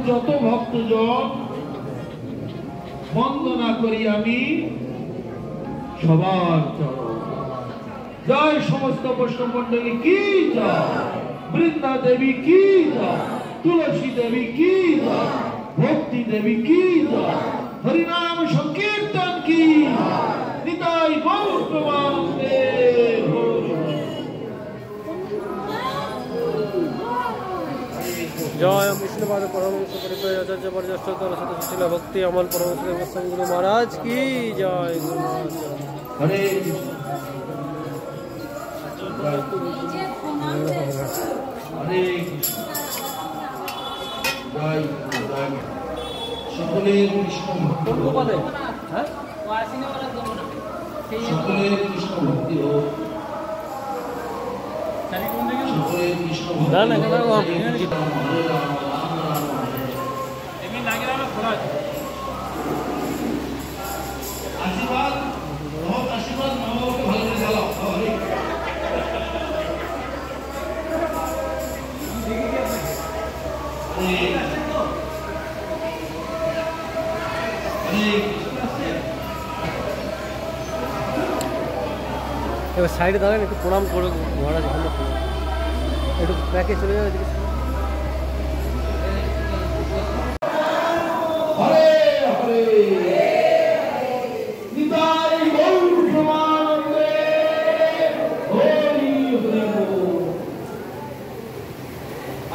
যত ভক্তজন বন্দনা করি আমি সবার চরণ। জয় সমস্ত বৈষ্ণব মন্ডলী কি জয়, বৃন্দা দেবী কি জয়, তুলসী দেবী কি জয়, ভক্তি দেবী কি জয়, হরিনাম সংকীর্তন কি নিতাই গৌর প্রেমানন্দে। জয় বিষ্ণুপাদ পরমহংস পরিপয় আচার্য পরিদর্শক শিল ভক্তি অমল পরমহংস গোস্বামী গুরু মহারাজ কি জয়। গুরু মহারাজ হরে হরে জয় জয় সকলের কৃষ্ণ ভক্তি সকলের কৃষ্ণ ভক্তি হোক, সকলের কৃষ্ণ আশীর্বাদ আশীর্বাদ মামাকে ভালো করে চালাও। এবার সাইডে দাঁড়ান, একটু প্রণাম করে মহারাজ একটু প্যাকে চলে যাবে।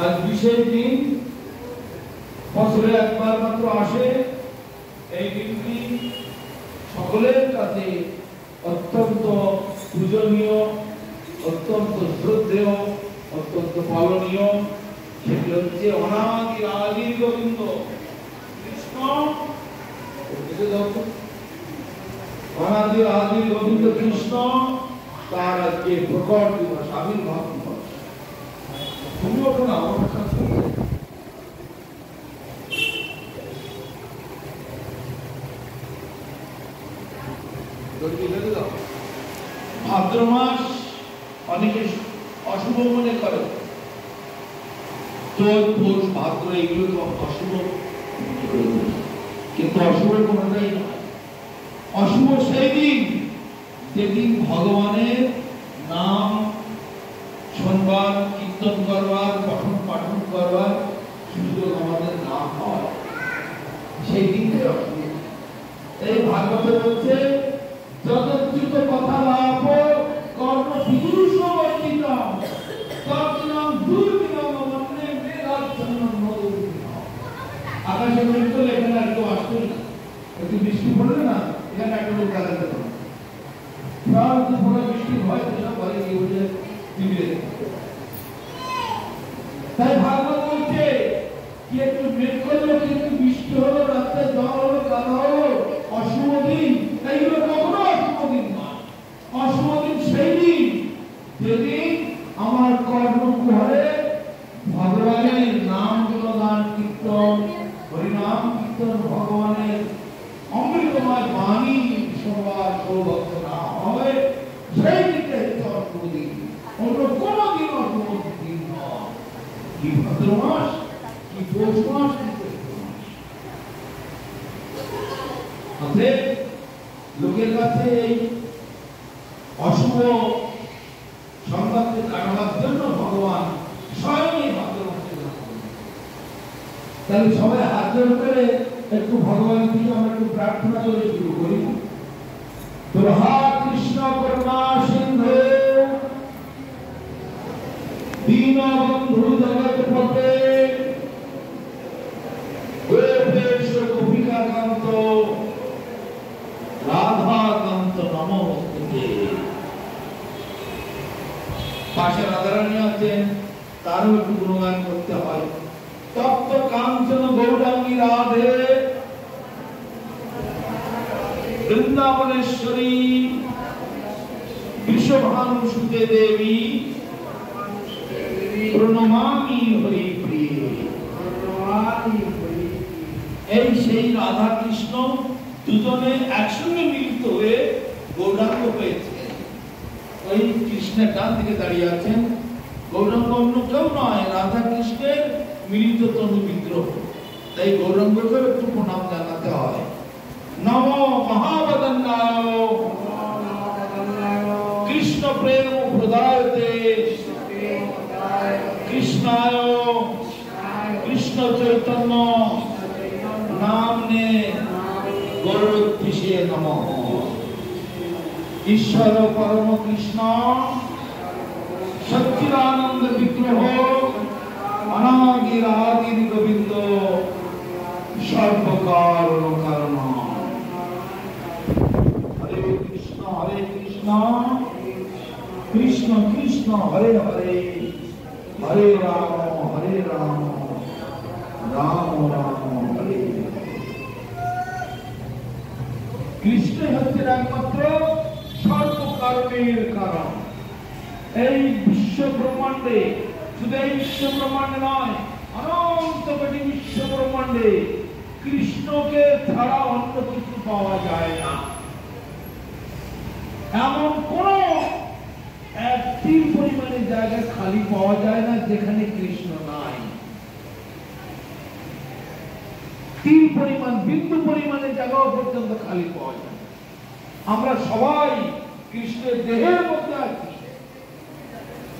আজ বিশেষ দিন, বছরে একবার মাত্র আসে। এই দিনটি সকলের কাছে অত্যন্ত পূজনীয়, অত্যন্ত শ্রদ্ধেয়, অত্যন্ত পালনীয়। সেটি হচ্ছে অনাদি আদি গোবিন্দ কৃষ্ণ, অনাদি আদি গোবিন্দ কৃষ্ণ তার আজকে প্রকট দিবস, আবির্ভাব দিবস। তুমিও কোনো অবস্থান ভাদ্র মাস অনেকে অশুভ মনে করে, চৈত পৌষ ভাদ্র এগুলো তো অশুভ, কিন্তু অশুভ কোনটাই না। অশুভ সেই দিন যেদিন ভগবানের নাম শুনবার, কীর্তন করবার, পঠন পাঠন করবার সুযোগ আমাদের না হয়, সেই দিনটাই অশুভ। এই ভাগবত বলছে যতচ্যুত কথা লাভ কর্ম বিদুষ বর্জিতম তদ্দিনং দুর্দিনং মন্যে মেঘাচ্ছন্নং মধুরিণম। আকাশে মেঘ তো এখানে আর কেউ আসতোই না, একটু বৃষ্টি পড়লে না এখানে একটা লোক দাঁড়াতে পারে, সব পুরো বৃষ্টি হয় তো সব ঘরে গিয়ে বসে টিভি দেখে। তাই ভাগবত বলছে কি একটু মেঘ করলো, কি একটু বৃষ্টি হলো, রাস্তায় জল হলো, কাদা হলো, অশুভ দিন। এইগুলো কখনো অশুভ দিন নয়। অশুভ দিন সেই দিন যেদিন আমার কর্মকুহরে ভগবানের নাম গুণগান কীর্তন, হরিনাম কীর্তন, ভগবানের অমৃতময় বাণী সবার সৌভাগ্য না হবে, সেই দিনটা হচ্ছে অশুভ দিন। অন্য কোনো দিন অশুভ দিন নয়। কি ভাদ্র মাস, কি পৌষ মাস, কি চৈত্র মাস। অতএব লোকের কাছে এই অশুভ সংবাদকে কাটাবার জন্য ভগবান স্বয়ং ভাদ্র মাসে। তাহলে সবাই হাত জোড় করে একটু ভগবানের দিকে আমরা একটু প্রার্থনা করে শুরু করি। তোহা কৃষ্ণ করুণা সিন্ধু দীনবন্ধু জগৎপতে গোপেশ গোপিকাকান্ত রাধাকান্ত নমস্তুতে। পাশে রাধারানী আছেন, তারও একটু গুণগান করতে হয়। তপ্ত কাঞ্চন গৌরাঙ্গী রাধে বৃন্দাবনেশ্বরী বিশ্বভানুসুতে দেবী প্রণমামি হরি প্রিয়ে। এই সেই রাধা কৃষ্ণ দুজনে একসঙ্গে মিলিত হয়ে গৌরাঙ্গ হয়েছে। ওই কৃষ্ণের ডান দিকে দাঁড়িয়ে আছেন গৌরাঙ্গ, অন্য কেউ নয়, রাধা কৃষ্ণের মিলিত তনু বিগ্রহ। তাই গৌরাঙ্গকে একটু প্রণাম জানাতে হয়। নম মহাবদন্নায় কৃষ্ণ প্রেম প্রদায়তে কৃষ্ণায় কৃষ্ণ চৈতন্য নামনে গৌরোত্তিষে নমঃ। ঈশ্বর পরম কৃষ্ণ সচ্চিদানন্দ বিগ্রহ অনাদির আদির গোবিন্দ সর্বকারণ কারণ। হরে কৃষ্ণ কৃষ্ণ কৃষ্ণ হরে হরে, হরে রাম রাম রাম হরে। কৃষ্ণ হচ্ছে একমাত্র সর্বকারণের কারণ। এই বিশ্ব ব্রহ্মাণ্ডে, শুধু এই বিশ্ব ব্রহ্মাণ্ডে নয়, অনন্ত কোটি বিশ্ব ব্রহ্মাণ্ডে কৃষ্ণকে ছাড়া অন্য কিছু পাওয়া যায় না। এমন কোন একটি পরিমাণে জায়গা খালি পাওয়া যায় না যেখানে কৃষ্ণ নাই। তিল পরিমাণ, বিন্দু পরিমাণে জায়গাও পর্যন্ত খালি পাওয়া যায়। আমরা সবাই কৃষ্ণের দেহের মধ্যে আছি।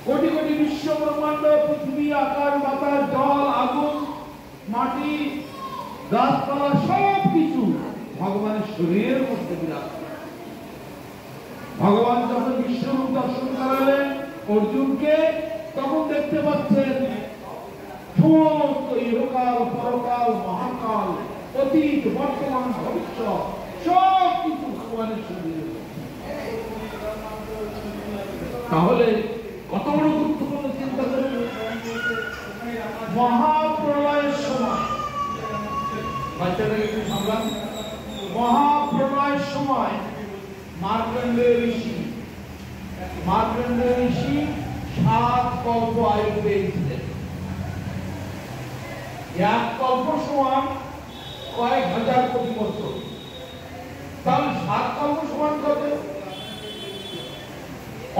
কোটি কোটি বিশ্ব ব্রহ্মাণ্ড, পৃথিবী, আকাশ বাতাস, জল, আগুন, মাটি, গাছপালা সব কিছু ভগবানের শরীরের মধ্যে বিরাজ করে। ভগবান যখন বিশ্বরূপ দর্শন করালেন অর্জুনকে, তখন দেখতে পাচ্ছেন সমস্ত ইহকাল, পরকাল, মহাকাল, অতীত, বর্তমান, ভবিষ্যৎ সব কিছু ভগবানের শরীরে। তাহলে কত বড় গুরুত্বপূর্ণ চিন্তা করুন। মহাপ্রলয়ের সময়, বাচ্চাটাকে একটু সামলান, মহাপ্রলয়ের সময় মার্কণ্ডেয় ঋষি 7 কল্প আয়ু পেয়েছিলেন। 1 কল্প সমান কয়েক হাজার কোটি বছর। তাহলে 7 কল্প সমান কত?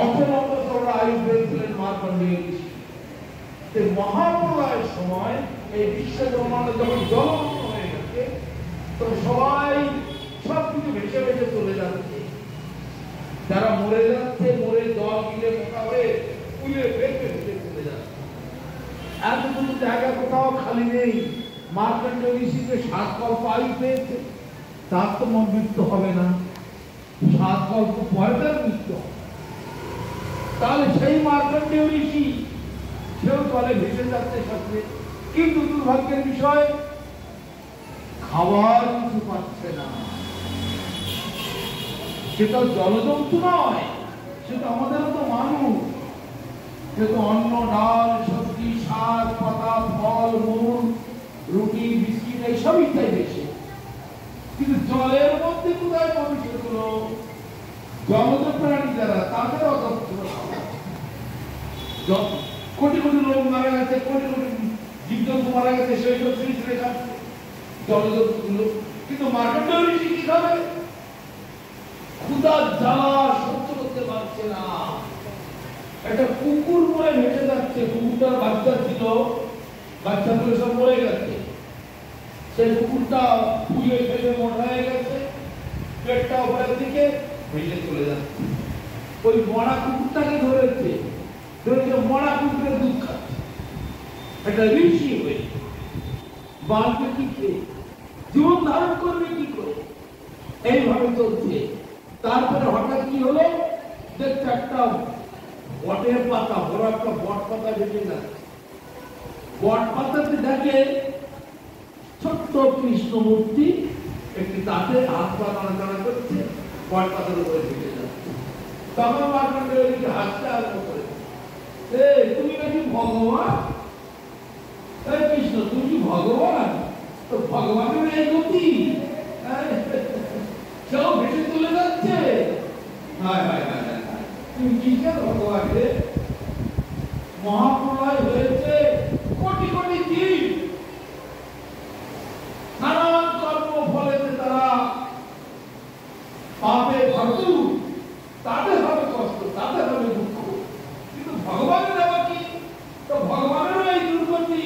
অত বছর আয়ু পেয়েছিলেন মার্কণ্ডেয় ঋষি। মহাপ্রলয়ের সময় এই বিশ্ব ব্রহ্মাণ্ড যখন জলমগ্ন হয়ে গেছে, তো সবাই সবকিছু ভেসে ভেসে চলে যাচ্ছে। যারা মরে যাচ্ছে, মরে জল গিলে মোটা হয়ে উড়ে ভেসে ভেসে চলে যাচ্ছে। এতটুকু জায়গা কোথাও খালি নেই। মার্কণ্ডেয় ঋষিকে 7 কল্প আয়ু পেয়েছে, তার তো মৃত্যু হবে না। 7 কল্প পরে তার মৃত্যু হবে। তাহলে সেই মার্কণ্ডেয় ঋষি সেও জলে ভেসে যাচ্ছে সাথে, কিন্তু দুর্ভাগ্যের বিষয় খাবার কিছু পাচ্ছে না। সেটা জলজন্তু নয়, সেটা আমাদের তো মানুষ। সে তো অন্ন, ডাল, সবজি, শাক, পাতা, ফল, মূল, রুটি, বিস্কিট এইসবই চাই বেশি। কিন্তু জলের মধ্যে কোথায় পাবে সেগুলো? জলজ প্রাণী যারা, তাদের অদক্ষ। কোটি কোটি লোক মারা গেছে, কোটি কোটি জীবজন্তু মারা গেছে, সেই সব জিনিস রেখা জলজন্তুগুলো। কিন্তু মার্কণ্ডেয় ঋষি কি খাবে? ক্ষুধার জ্বালা সহ্য করতে পারছে না। একটা কুকুর মরে ভেসে যাচ্ছে, কুকুরটার বাচ্চা ছিল, বাচ্চাগুলো সব মরে গেছে। সেই কুকুরটা ফুলে ফেলে মোটা হয়ে গেছে, পেটটা উপরের দিকে ভেসে চলে যাচ্ছে। ওই মরা কুকুরটাকে ধরেছে, মরা কুকুরের দুধ খাচ্ছে। একটা ঋষি হয়ে বাঁচবে কি খেয়ে, জীবন ধারণ করবে কি করে, এইভাবে চলছে। তারপরে হঠাৎ কি হলো, দেখছে একটা বটের পাতা, বড় একটা বট পাতা ভেসে যাচ্ছে। বট পাতাতে দেখে ছোট্ট কৃষ্ণ মূর্তি একটি তাতে হাত পা নাড়াচাড়া করছে, বট পাতার উপরে ভেসে যাচ্ছে। তখন মার্কণ্ডেয় ঋষি হাসতে আরম্ভ করে, তুমি নাকি ভগবান? কৃষ্ণ তুমি কি ভগবান? তো ভগবানের এই গতি, কেউ ভেসে চলে যাচ্ছে। তুমি কি কেন ভগবান? মহাপ্রলয় হয়েছে, কোটি কোটি জীব নানান কর্ম ফলেতে তারা পাপে ভরপুর, তাদের হবে কষ্ট, তাদের হবে দুঃখ। কিন্তু ভগবানের আবার কি? তো ভগবানেরও এই দুর্গতি,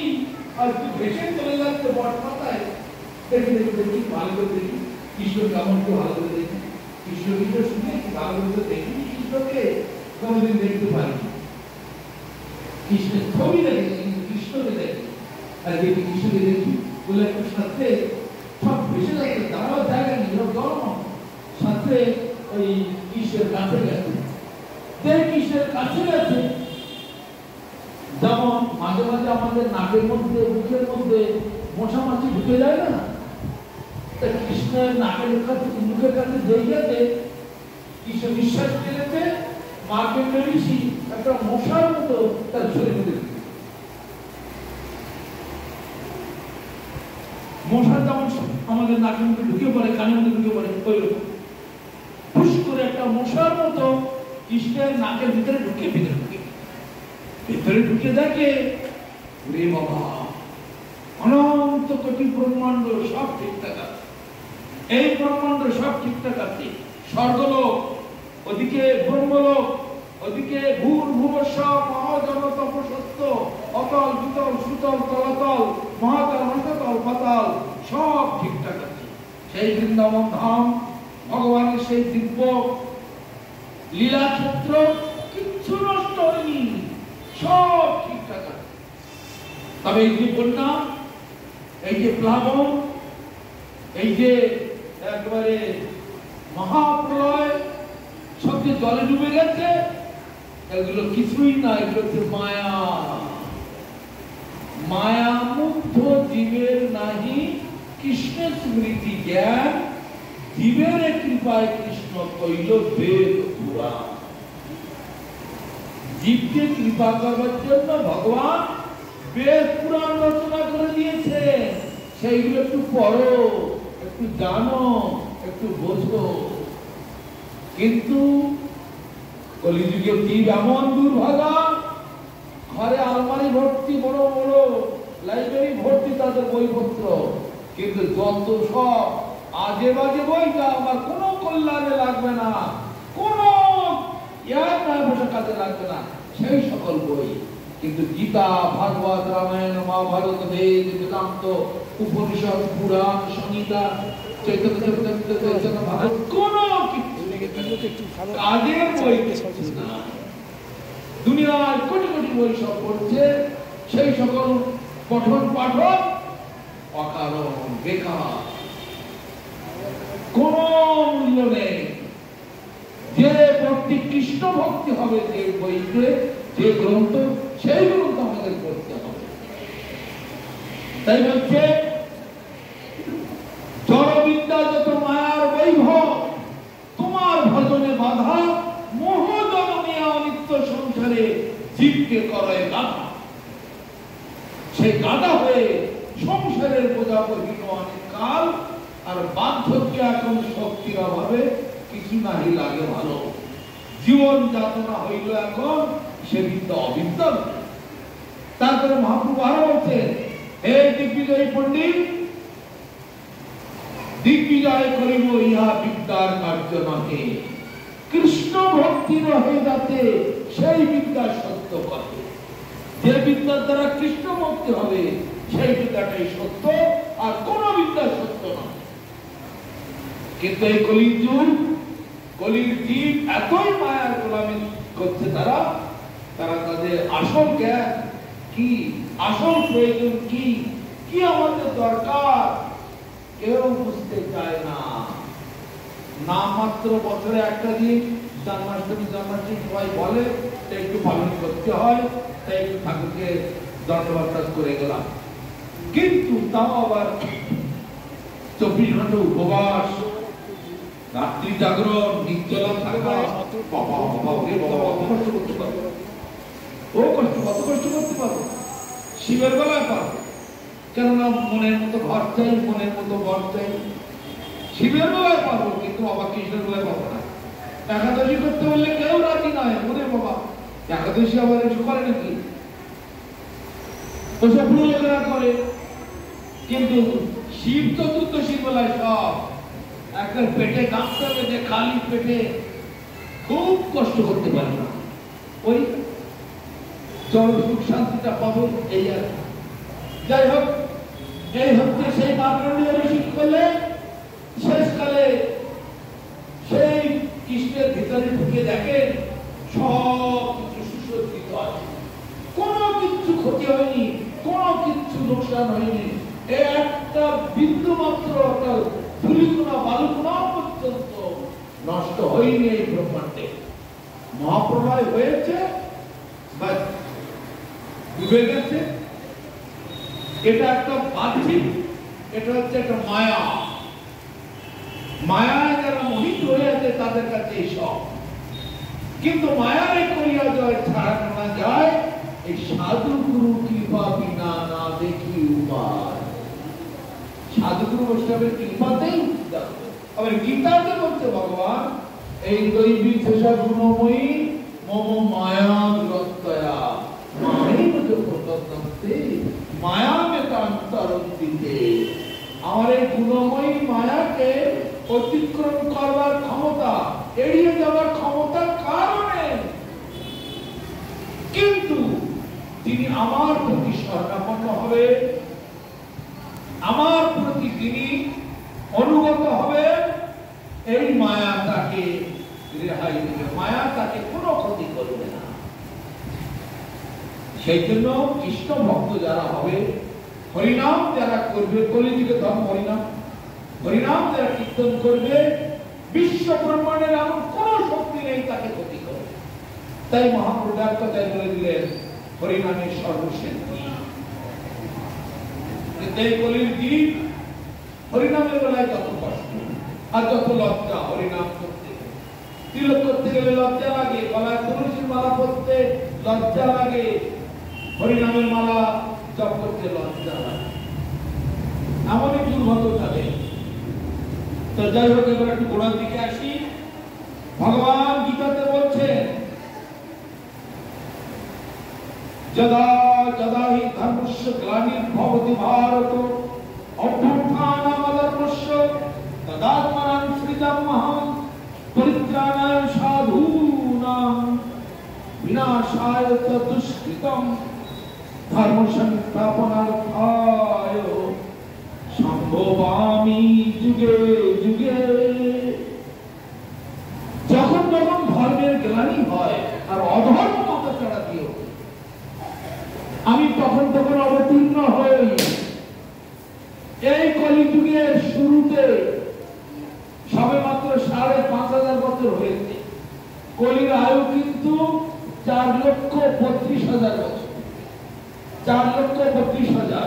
আর কি ভেসে চলে যাচ্ছে বট পাতায়, দেখি দেখি দেখি ভালো করে দেখি কৃষ্ণ কেমন করে ভালো করে দেখি কৃষ্ণ গীতা শুনে ভালো করে দেখি কৃষ্ণকে কোনোদিন দেখতে পারি কৃষ্ণের ছবি দেখি কিন্তু কৃষ্ণকে দেখি আর যদি কৃষ্ণকে দেখি বলে একটু সাথে সব ভেসে যাচ্ছে দাঁড়াও জায়গা নেই গরম সাথে ওই কৃষ্ণের কাছে গেছে কৃষ্ণের কাছে গেছে যেমন মাঝে মাঝে আমাদের নাকের মধ্যে মুখের মধ্যে মশা মাছি ঢুকে যায় না কৃষ্ণের নাকের কাছে মুখের কাছে যেই গেছে কৃষ্ণ নিঃশ্বাস ফেলেছে মাকে মেরেছি একটা মশার মতো তার শরীরে মশা যেমন আমাদের নাকের মধ্যে ঢুকে পড়ে কানের মধ্যে ঢুকে পড়ে ওই রকম ফুস করে একটা মশার মতো কৃষ্ণের নাকের ভিতরে ভিতরে ঢুকে দেখে রে বাবা অনন্ত কোটি ব্রহ্মাণ্ড সব ঠিকঠাক আছে এই ব্রহ্মাণ্ড সব ঠিকঠাক আছে স্বর্গলোক ওদিকে ব্রহ্মলোক ওদিকে ভূর ভুবস্বঃ মহাজন তপসত্য অতল বিতল সুতল তলাতল মহাতল মহাতল পাতাল সব ঠিকঠাক আছে সেই বৃন্দাবন ধাম ভগবানের সেই দিব্য লীলা ক্ষেত্র কিচ্ছু নষ্ট হয়নি সব ঠিকঠাক আছে তবে এই যে বন্যা এই যে প্লাবন এই যে একবারে মহাপ্রলয় সব যে জলে ডুবে গেছে এগুলো কিছুই না এগুলো হচ্ছে মায়া মায়া মুগ্ধ জীবের নাহি কৃষ্ণ স্মৃতি জ্ঞান জীবের কৃপায় কৃষ্ণ কইল বেদ পুরাণ জীবকে কৃপা করবার জন্য ভগবান বেদ পুরাণ রচনা করে দিয়েছে সেইগুলো একটু পড়ো একটু জানো একটু বোঝো কিন্তু কলিযুগে জীব এমন দুর্ভাগা ঘরে আলমারি ভর্তি বড় বড় লাইব্রেরি ভর্তি তাদের বইপত্র কিন্তু যত সব আজে বাজে বইটা আমার কোনো কল্যাণে লাগবে না কোনো কাজে লাগবে না সেই সকল বই কিন্তু গীতা ভাগবত রামায়ণ মহাভারত বেদ বেদান্ত উপনিষদ পুরাণ সংহিতা চৈতন্য চৈতন্য ভাগবত কোনো কাজের বই না দুনিয়ার কোটি কোটি বই সব পড়ছে সেই সকল পঠন পাঠন অকারণ বেকার কোন মূল্য নেই যে ভক্তি কৃষ্ণ ভক্তি হবে যে বইতে যে গ্রন্থ সেই গ্রন্থ আমাদের পড়তে হবে তাই বলছে জড়বিদ্যা যত মায়ার বৈভব তোমার ভজনে বাধা মোহ জনমিয়া অনিত্য সংসারে জীবকে করে গাধা সেই গাধা হয়ে সংসারের বোঝা বহিল অনেক কাল আর বার্ধক্য এখন শক্তির অভাবে কিছু নাহি লাগে ভালো জীবন যাতনা হইল এখন সে বিদ্যা অবিদ্যা তারপরে মহাপ্রভু আরো বলছেন হে দিগ্বিজয়ী পণ্ডিত দিগ্বিজয় করিব ইহা বিদ্যার কার্য নহে কৃষ্ণ ভক্তি রহে যাতে সেই বিদ্যা সত্য করে যে বিদ্যার দ্বারা কৃষ্ণ ভক্তি হবে সেই বিদ্যাটাই সত্য আর কোন বিদ্যা সত্য নয় কিন্তু এই কলির যুগ কলির জীব এতই মায়ার গোলামি করছে তারা তাদের আসল জ্ঞান কি আসল প্রয়োজন কি কি আমাদের দরকার কেউ বুঝতে চায় না নাম মাত্র বছরে একটা দিন জন্মাষ্টমী সবাই বলে একটু পালন করতে হয় তাই একটু ঠাকুরকে দণ্ডবার্তা করে গেলাম কিন্তু তাও আবার 24 ঘন্টা উপবাস রাত্রি জাগরণ নির্জলা থাকা কষ্ট করতে পারবো কত কষ্ট করতে পারবো শিবের বেলায় পারবো কেননা মনের মতো ঘর চাই মনের মতো বর চাই শিবের বেলায় পারবো কিন্তু বাবা কৃষ্ণের বেলায় পাবো না একাদশী করতে বললে কেউ রাজি নয় মনে বাবা একাদশী আবার কিছু করে নাকি ওসব লোকেরা করে কিন্তু শিব চতুর্দশীর বেলায় সব একটা পেটে কাঁপতে হবে যে খালি পেটে খুব কষ্ট করতে পারে না ওই চরম সুখ শান্তিটা পাবো এই আর যাই হোক এই হচ্ছে সেই মাতৃ অভিষেক করলে শেষকালে সেই কৃষ্ণের ভিতরে ঢুকে দেখেন সব কিছু সুসজ্জিত আছে, কোনো কিছু ক্ষতি হয়নি, কোনো কিছু লোকসান হয়নি। একটা বিন্দু মাত্র একটা ধুলিকণা বালুকণা পর্যন্ত নষ্ট হয়নি এই ব্রহ্মাণ্ডে। মহাপ্রলয় হয়েছে, বাস ডুবে গেছে। এটা একটা বাহ্যিক, এটা হচ্ছে একটা মায়া। মায়ায় যারা মোহিত হয়ে আছে তাদের কাছে এই সব, কিন্তু মায়ারে করিয়া জয় ছাড়ানো না যায় এই সাধু গুরু কৃপা বিনা না দেখি উপায়। সাধুগুরু বৈষ্ণবের কৃপাতেই আবার গীতাতে বলছে ভগবান এই দৈবী শেষা গুণময়ী মম মায়া দুরত্যয়া মায়ের প্রতন্তে মায়া মেতান্তরন্তিতে। আমার এই গুণময়ী মায়াকে অতিক্রম করবার ক্ষমতা, এড়িয়ে যাওয়ার ক্ষমতার কারণে, কিন্তু তিনি আমার প্রতি শরণাপন্ন হবে, আমার প্রতি তিনি অনুগত হবে, এই মায়া তাকে রেহাই দেবে, মায়া তাকে কোনো ক্ষতি করবে না। সেই জন্য কৃষ্ণ ভক্ত যারা হবে, হরিনাম যারা করবে, কলিযুগে ধর্ম হরিনাম, হরিনাম যারা কীর্তন করবে, বিশ্ব ব্রহ্মাণ্ডের এমন কোন শক্তি নেই তাকে ক্ষতি করে। তাই মহাপ্রভু এক কথায় বলে দিলেন হরিনামের সর্বশেষ এই কলির দিন হরিনামের বেলায় যত কষ্ট আর যত লজ্জা হরিনাম করতে, তিলক করতে গেলে লজ্জা লাগে, গলায় তুলসীর মালা পরতে লজ্জা লাগে, হরিনামের মালা জপ করতে লজ্জা লাগে, এমনই দুর্ভাগ্য থাকে। তো যাই হোক, এবার একটু গোড়ার দিকে আসি। ভগবান গীতাতে বলছেন যদা যদা হি ধর্মস্য গ্লানির্ভবতি ভারত অভ্যুত্থানমধর্মস্য তদাত্মনাং সৃজমহং পরিত্রাণায় সাধূনাং বিনাশায় চ দুষ্কৃতম ধর্ম সংস্থাপনার্থায় সম্ভবামি যুগে যুগে। যখন যখন ধর্মের গ্লানি হয় আর অধর্ম মাথা চড়া দিয়ে আমি তখন তখন অবতীর্ণ হই। এই কলিযুগের শুরুতে সবে মাত্র ৫,৫০০ বছর হয়েছে, কলির আয়ু কিন্তু ৪,৩২,০০০ বছর, ৪,৩২,০০০,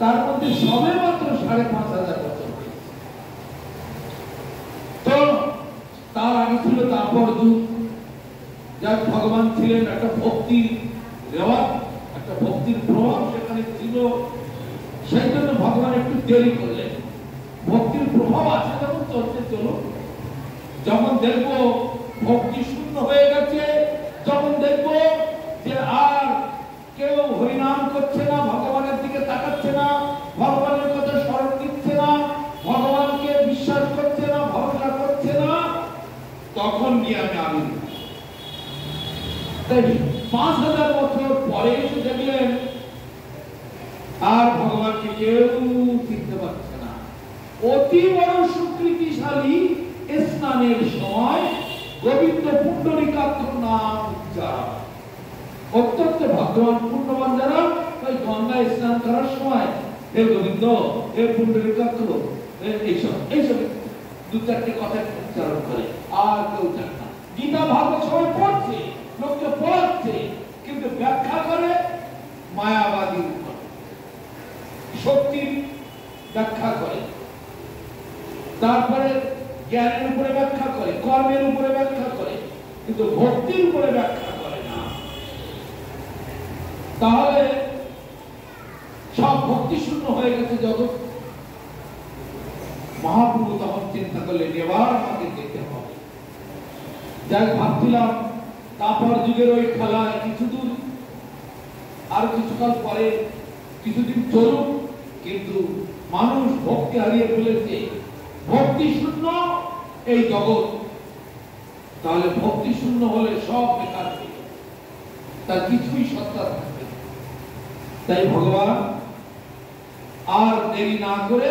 তার মধ্যে সবে মাত্র ৫,৫০০ বছর হয়েছে। তো তার আগে ছিল তারপর যুগ, যার ভগবান ছিলেন একটা ভক্তির রেওয়াজ, একটা ভক্তির প্রভাব সেখানে ছিল, সেই জন্য ভগবান একটু দেরি করলেন। ভক্তির প্রভাব আছে যখন চলতে চলো, যখন দেখবো ভক্তি শূন্য হয়ে গেছে, যখন দেখবো যে আর কেউ হরিনাম করছে না, ভগবানের দিকে তাকাচ্ছে না, ভগবানের কথা স্মরণ দিচ্ছে না, ভগবানকে বিশ্বাস করছে না, ভরসা করছে না, তখন গিয়ে আমি আবির্ভাব। তাই ৫,০০০ বছর পরে এসে দেখলেন আর ভগবানকে কেউ চিনতে পারছে না। অতি বড় সুকৃতিশালী স্নানের সময় গোবিন্দ পুণ্ডরিকাক্ষ নাম উচ্চারণ, অত্যন্ত ভাগ্যবান পুণ্যবান যারা ওই গঙ্গায় স্নান করার সময় হে গোবিন্দ, হে পুণ্ডরিকাক্ষ, এইসব এইসব ২-৪টি কথা উচ্চারণ করে, আর কেউ জানে না। গীতা ভাগবত সবাই পড়ছে, লোককে পড়াচ্ছে, কিন্তু ব্যাখ্যা করে মায়াবাদীর উপর, শক্তির ব্যাখ্যা করে, তারপরে জ্ঞানের উপরে ব্যাখ্যা করে, কর্মের উপরে ব্যাখ্যা করে, কিন্তু ভক্তির উপরে ব্যাখ্যা করে না। তাহলে সব ভক্তি শূন্য হয়ে গেছে জগৎ। মহাপ্রভু তখন চিন্তা করলেন এবার আমাকে যেতে হবে। যাই ভাবছিলাম তারপর যুগের ওই খেলায় কিছু দূর, আর কিছুকাল পরে কিছুদিন চলুক, কিন্তু মানুষ ভক্তি হারিয়ে ফেলেছে, ভক্তি শূন্য এই জগৎ। তাহলে ভক্তি শূন্য হলে সব বেকার হয়ে যাবে, তার কিছুই সত্তা থাকবে। তাই ভগবান আর দেরি না করে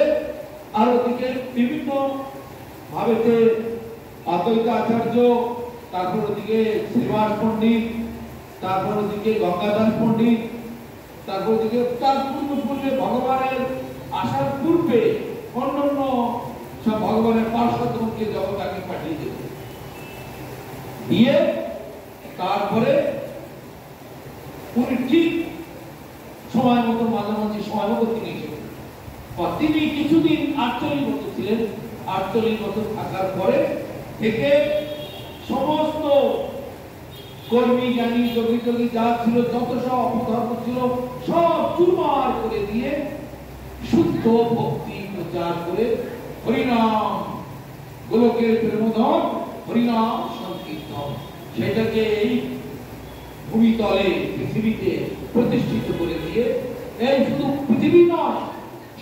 আর ওদিকে বিভিন্ন ভাবেতে অদ্বৈত আচার্য, তারপর ওদিকে শ্রীনিবাস পণ্ডিত, তারপর ওদিকে গঙ্গাধর পণ্ডিত, তারপর ওদিকে তার পূর্বে ভগবানের আসার পূর্বে অন্যান্য সব ভগবানের পার্শ্বদকে জগৎকে পাঠিয়ে দিল, দিয়ে তারপরে উনি ঠিক সময় মতো মাঝামাঝি সময় মতো তিনি কিছুদিন 48 বছর ছিলেন। 48 বছর থাকার পরে থেকে সমস্ত কর্মী জ্ঞানী যোগী যোগী যা ছিল, যত সব অপধর্ম ছিল সব চুরমার করে দিয়ে শুদ্ধ ভক্তি প্রচার করে হরিনাম, গোলকের প্রেমধন হরিনাম সংকীর্তন, সেটাকে এই ভূমিতলে পৃথিবীতে প্রতিষ্ঠিত করে দিয়ে এই শুধু পৃথিবী নয়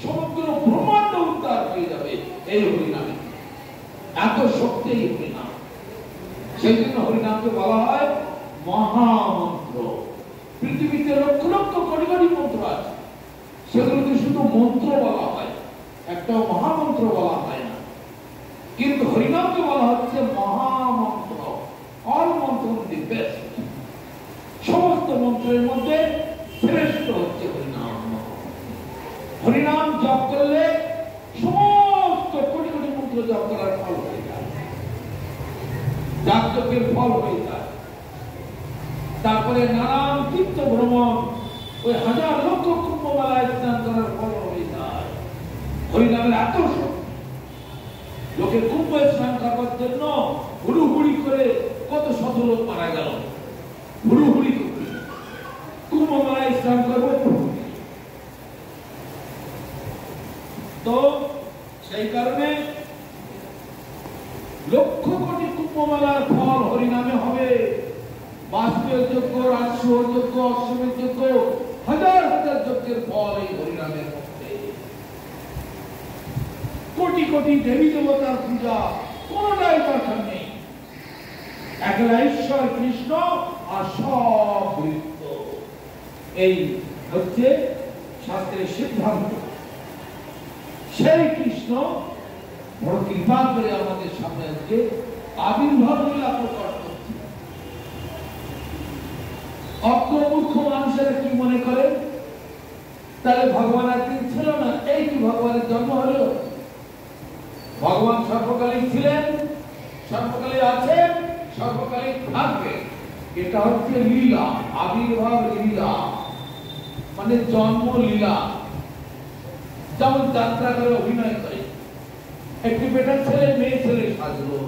সমগ্র ব্রহ্মাণ্ড উদ্ধার হয়ে যাবে এই হরিনামে। এত শক্তি এই হরিনাম। সেই জন্য হরিনামকে বলা হয় মহামন্ত্র। পৃথিবীতে লক্ষ লক্ষ কোটি কোটি মন্ত্র আছে, সেগুলোকে শুধু মন্ত্র বলা হয়, একটা মহামন্ত্র বলা হয় না। কিন্তু হরিনামকে বলা হচ্ছে মহামন্ত্র, অল মন্ত্র দি বেস্ট। সমস্ত মন্ত্রের মধ্যে শ্রেষ্ঠ হচ্ছে হরিনাম। হরিনাম জপ করলে সমস্ত কোটি কোটি মন্ত্র জপ করার ফল হয়ে যায়, যাগযজ্ঞের ফল হয়ে যায়। তারপরে নানান তীর্থ ভ্রমণ, ওই হাজার লক্ষ কুম্ভমেলায় স্নান করার ফল হয়ে যায়। হরিনামের এত শক্তি, লোকে কুম্ভে স্নান করার জন্য হুড়ুহুড়ি করে কত শত লোক মারা গেল, হুড়ুহুড়ি করে কুম্ভমেলায় স্নান করবো। তো সেই কারণে লক্ষ কোটি কুম্ভমেলার ফল হরিনামে হবে। বাষ্পের যজ্ঞ, রাজসূহ যজ্ঞ, অশ্বমেধ যজ্ঞ, হাজার হাজার যজ্ঞের ফল এই হরিনামের মধ্যে। কোটি কোটি দেবী দেবতার পূজা, কোনটাই দরকার নেই, একলা ঈশ্বর কৃষ্ণ আর সব বৃত্ত। এই হচ্ছে শাস্ত্রের সিদ্ধান্ত। সেই কৃষ্ণ বড় কৃপা করে আমাদের সামনে আজকে আবির্ভাব লীলা প্রকট করছে। অজ্ঞমূর্খ মানুষেরা কি মনে করে, তাহলে ভগবান একদিন ছিল না, এই কি ভগবানের জন্ম হলো? ভগবান সর্বকালীন ছিলেন, সর্বকালীন আছেন, সর্বকালীন থাকবে। এটা হচ্ছে লীলা, আবির্ভাব লীলা, মানে জন্ম লীলা। যেমন যাত্রা করে অভিনয় করে, একটি বেটা ছেলে মেয়ে ছেলে সাজলো,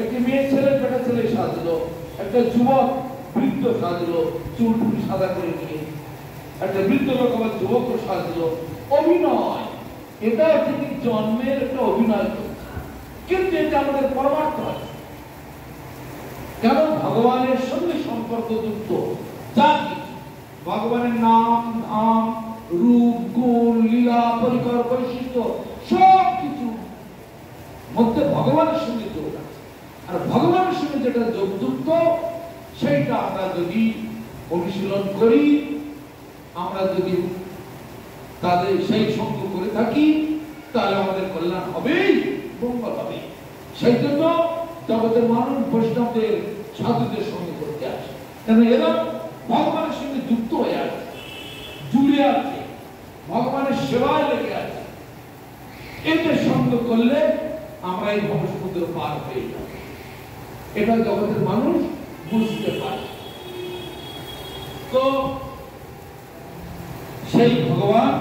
একটি মেয়ে ছেলে বেটা ছেলে সাজলো, একটা যুবক বৃদ্ধ সাজলো চুল টুল সাদা করে নিয়ে, একটা বৃদ্ধ লোক আবার যুবক সাজলো। অভিনয়, এটা তিনি জন্মের একটা অভিনয় করছে, কিন্তু এটা আমাদের পরমার্থ আছে। কেন? ভগবানের সঙ্গে সম্পর্কযুক্ত যা কিছু, ভগবানের নাম ধাম রূপ গুণ লীলা পরিকর বৈশিষ্ট্য সব কিছু মধ্যে ভগবানের সঙ্গে যোগ আছে। আর ভগবানের সঙ্গে যেটা যোগযুক্ত, সেইটা আমরা যদি অনুশীলন করি, আমরা যদি তাদের সেই সঙ্গ করে থাকি, তাহলে আমাদের কল্যাণ হবেই, মঙ্গল হবে। সেই জন্য জগতের মানুষ বৈষ্ণবদের সাধুদের সঙ্গে করতে আসে, কেন এরা ভগবানের সঙ্গে যুক্ত হয়ে আছে, জুড়ে আছে, ভগবানের সেবায় লেগে আছে। এদের সঙ্গ করলে আমরা এই ভবসমুদ্র পার হয়ে যাব। এটা জগতের মানুষ বুঝতে পারে। তো সেই ভগবান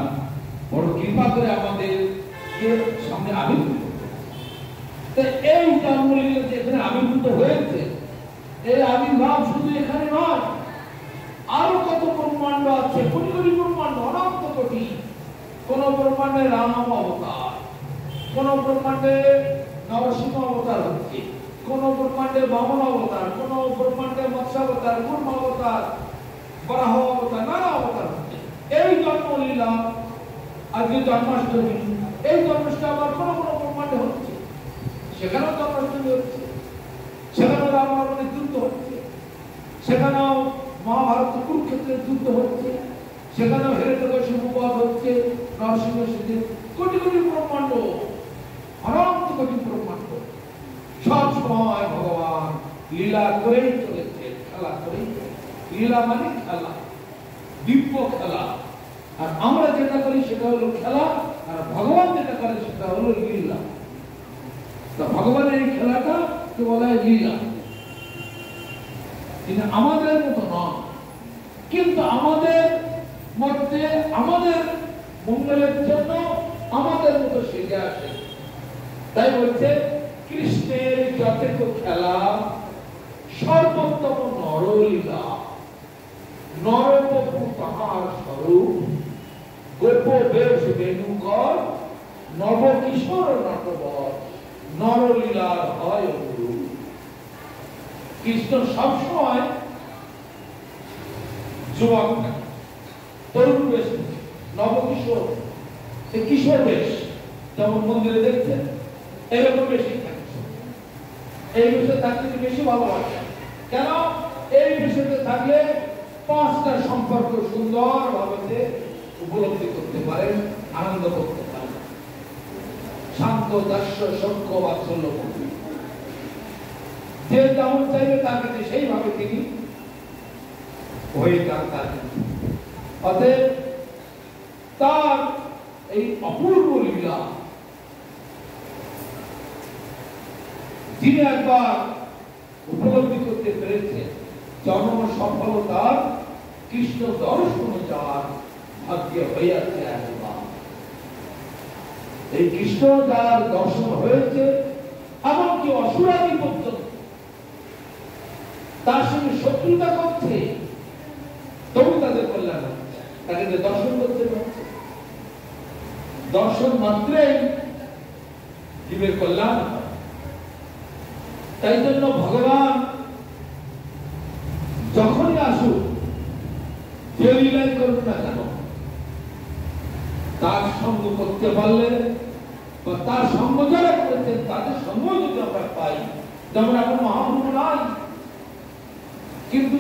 বড় কৃপা করে আমাদের সামনে আবির্ভূত। এই জন্মলীলা যেখানে আবির্ভূত হয়েছে, এই আবির্ভাব শুধু এখানে নয়, আরো কত ব্রহ্মাণ্ড আছে, কোটি কোটি ব্রহ্মাণ্ড, অনন্ত কোটি। কোন ব্রহ্মাণ্ডে রাম অবতার, কোন ব্রহ্মাণ্ডে নরসিংহ অবতার হচ্ছে, কোন ব্রহ্মাণ্ডে বামন অবতার, কোন ব্রহ্মাণ্ডে মৎস্য অবতার, কুর্ম অবতার, বরাহ অবতার, নানা অবতার হচ্ছে। এই জন্মলীলা, আজকে জন্মাষ্টমী, এই জন্মাষ্টমী আবার কোন কোন ব্রহ্মাণ্ডে হচ্ছে, সেখানেও জন্মাষ্টমী হচ্ছে, সেখানেও রাম রাবণের যুদ্ধ হচ্ছে, সেখানেও মহাভারত কুরুক্ষেত্রের যুদ্ধ হচ্ছে, সেখানেও হিরণ্যকশিপু বধ হচ্ছে, নরসিংহ সেদিন কোটি কোটি ব্রহ্মাণ্ড, অনন্ত কোটি ব্রহ্মাণ্ড, সব সময় ভগবান লীলা করেই চলেছে, খেলা করেই চলেছে। লীলা মানে খেলা, দিব্য খেলা। আর আমরা যেটা করি সেটা হলো খেলা, আর ভগবান যেটা করে সেটা হলো লীলা। তা ভগবানের এই খেলাটা কে বলা হয় লীলা। তিনি আমাদের মতো নন, কিন্তু আমাদের মধ্যে আমাদের মঙ্গলের জন্য আমাদের মতো সেজে আসে। তাই বলছে কৃষ্ণের যথেষ্ট খেলা সর্বোত্তম নরলীলা, নরপপু তাহার স্বরূপ, গোপ বেশ বেণুকর, নব কিশোর নটবর, নরলীলার হয় অনুরূপ। কৃষ্ণ সবসময় যুবক থাকে, তরুণ বেশ, নবকিশোর, কিশোর বেশ, যেমন মন্দিরে দেখছেন এরকম বেশি থাকে। এই বেশে থাকলে বেশি ভালো লাগে। কেন? এই বিষয়তে থাকলে পাঁচটা সম্পর্ক সুন্দর ভাবে উপলব্ধি করতে পারেন, আনন্দ করতে পারেন। শান্ত, দাস্য, সখ্য, বাৎসল্য, যে যেমন চাইবে তার কাছে সেইভাবে তিনি হয়ে যান। অতএব তার এই অপূর্ব লীলা যিনি একবার উপলব্ধি করতে পেরেছে, জন্ম সফলতার কৃষ্ণ দর্শন যার ভাগ্য হইয়াছে একবার। এই কৃষ্ণ যার দর্শন হয়েছে, এমনকি অসুরাদি পর্যন্ত তার সঙ্গে শত্রুতা করছে, তবু তাদের কল্যাণ হচ্ছে, তাকে দর্শন করতে পারছে। দর্শন মাত্রেই জীবের কল্যাণ হয়। তাই জন্য ভগবান যখনই আসুক, যে লীলাই করুক না কেন, তার সঙ্গ করতে পারলে বা তার সঙ্গ যারা করেছেন তাদের সঙ্গ যদি আমরা পাই, যেমন এখন মহাপ্রভু নাই, কিন্তু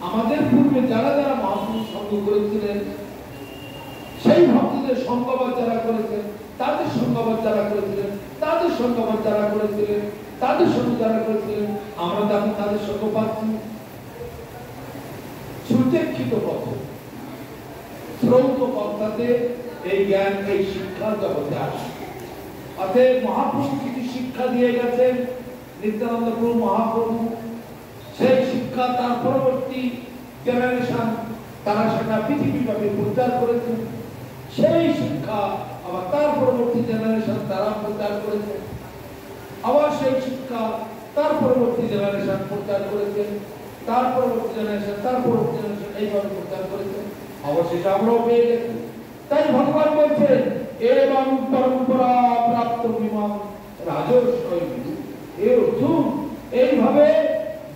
আমাদের পূর্বে যারা যারা মহাপ্রভুর সঙ্গ করেছিলেন, সেই ভক্তদের সঙ্গবাদ যারা করেছেন, তাদের সঙ্গবাদ যারা করেছিলেন, তাদের সঙ্গবাদ যারা করেছিলেন, তাদের সঙ্গে যারা করেছিলেন, আমরা তখন তাদের সঙ্গ পাচ্ছি। সুচিক্ষিত পথ, শ্রৌত পথটাতে এই জ্ঞান, এই শিক্ষা জগতে আসে। অতএব মহাপ্রভু কিছু শিক্ষা দিয়ে গেছেন, নিত্যানন্দ প্রভু মহাপ্রভু সেই শিক্ষা তার পরবর্তী জেনারেশন তারা সেটা পৃথিবীব্যাপী প্রচার করেছেন। সেই শিক্ষা আবার তার পরবর্তী জেনারেশন তারা প্রচার করেছে, আবার সেই শিক্ষা তার পরবর্তী জেনারেশন প্রচার করেছে, তার পরবর্তী জেনারেশন, তার পরবর্তী জেনারেশন এইভাবে প্রচার করেছে, অবশেষে আমরাও পেয়ে গেছি। তাই ভগবান বলছেন এবং পরম্পরা প্রাপ্ত বিমান রাজস্বই, এ অর্জুন এইভাবে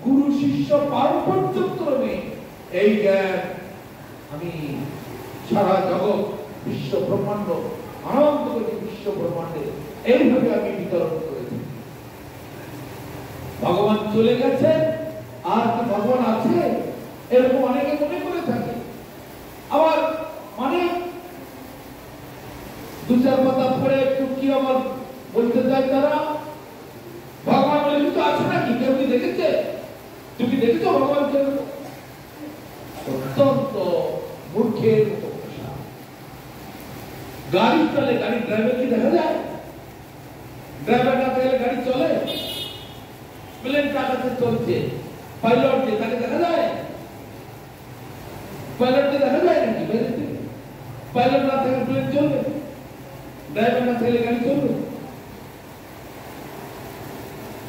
গুরু শিষ্য পারস্পর্য ক্রমে এই জ্ঞান আমি সারা জগৎ, বিশ্ব ব্রহ্মাণ্ড, অনন্ত বিশ্ব ব্রহ্মাণ্ডে এইভাবে আমি বিতরণ করেছি। ভগবান চলে গেছে, আর কি ভগবান আছে এরকম অনেকে মনে করে থাকে। আবার অনেক দু চার কথা পড়ে একটু কি আবার বলতে চায় তারা, ভগবান বলে তো আছে নাকি, কেউ কি দেখেছে? তুমি দেখেছো ভগবানকে? অত্যন্ত মূর্খের মতো। গাড়ি চলে, গাড়ি ড্রাইভার কি দেখা যায়? ড্রাইভার না থাকলে গাড়ি চলে? প্লেন টাকাতে চলছে, পাইলট যে তাকে দেখা যায়? পাইলটকে দেখা যায় নাকি? পাইলট না থাকলে প্লেন চলবে? ড্রাইভার না থাকলে গাড়ি চলবে?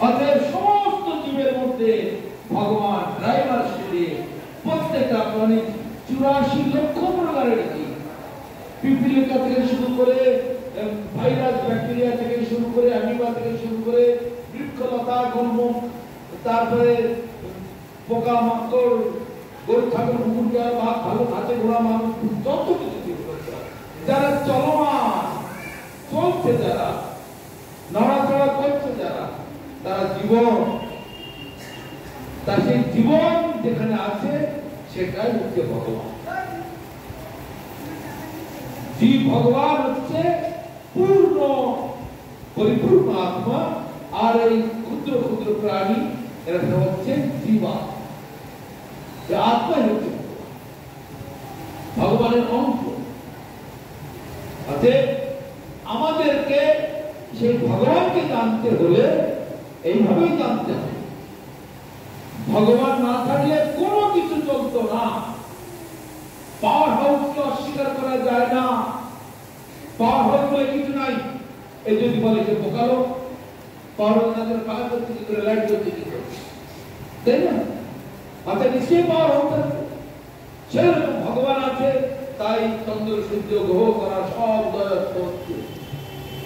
অতএব সমস্ত জীবের মধ্যে ভগবান ড্রাইভার হিসেবে প্রত্যেকটা প্রাণী 84 লক্ষ প্রকারের জীব, পিপিলিকা থেকে শুরু করে ভাইরাস, ব্যাকটেরিয়া থেকে শুরু করে অ্যামিবা থেকে শুরু করে বৃক্ষলতা, গুল্ম, তারপরে পোকা মাকড়, গরু ছাগল কুকুর বাঘ ভালো ঘাটে ঘোড়া মানুষ, যত কিছু জীব যারা চলমান চলছে, যারা নড়াচড়া করছে, যারা তারা জীবন, তার সেই জীবন যেখানে আছে সেটাই হচ্ছে ভগবান। জীব ভগবান হচ্ছে পূর্ণ পরিপূর্ণ আত্মা, আর এই ক্ষুদ্র ক্ষুদ্র প্রাণী এরা সব হচ্ছে জীবা। আত্মাই হচ্ছে ভগবানের অংশ। অতএব আমাদেরকে সেই ভগবানকে জানতে হলে এইভাবেই জানতে হবে। ভগবান না থাকলে কোনো কিছু চলতো না। পাওয়ার হাউসকে অস্বীকার করা যায় না। পাওয়ার হাউস বলে কিছু নাই। এই যদি বলে যে বোকালো, পাওয়ার হাউস না করে পাওয়ার করতে কি করে, লাইট জ্বলতে কি করে, তাই না? আচ্ছা, নিশ্চয়ই পাওয়ার হাউস আছে। সেরকম ভগবান আছে, তাই চন্দ্র সূর্য গ্রহ করা সব দয়াত্ম হচ্ছে।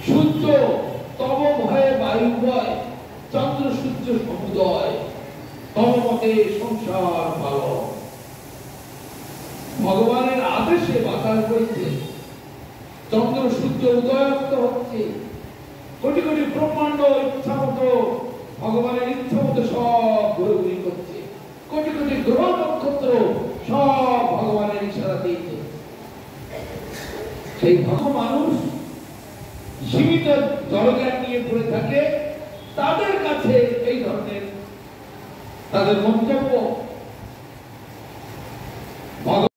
সূর্য তব ভয়ে বায়ু বয়, চন্দ্র সূর্য সমুদয়, তব মতে সংসার ভালো। ভগবানের আদেশে বাতাস বইছে, চন্দ্র সূর্য উদয়ত্ত হচ্ছে, কোটি কোটি ব্রহ্মাণ্ড ইচ্ছা মতো ভগবানের ইচ্ছা মতো সব ঘুরঘুরি করছে, কোটি কোটি গ্রহ নক্ষত্র সব ভগবানের ইশারা দিয়েছে। সেই মানুষ সীমিত জড়জ্ঞান নিয়ে পড়ে থাকে, তাদের কাছে এই ধরনের তাদের মন্তব্য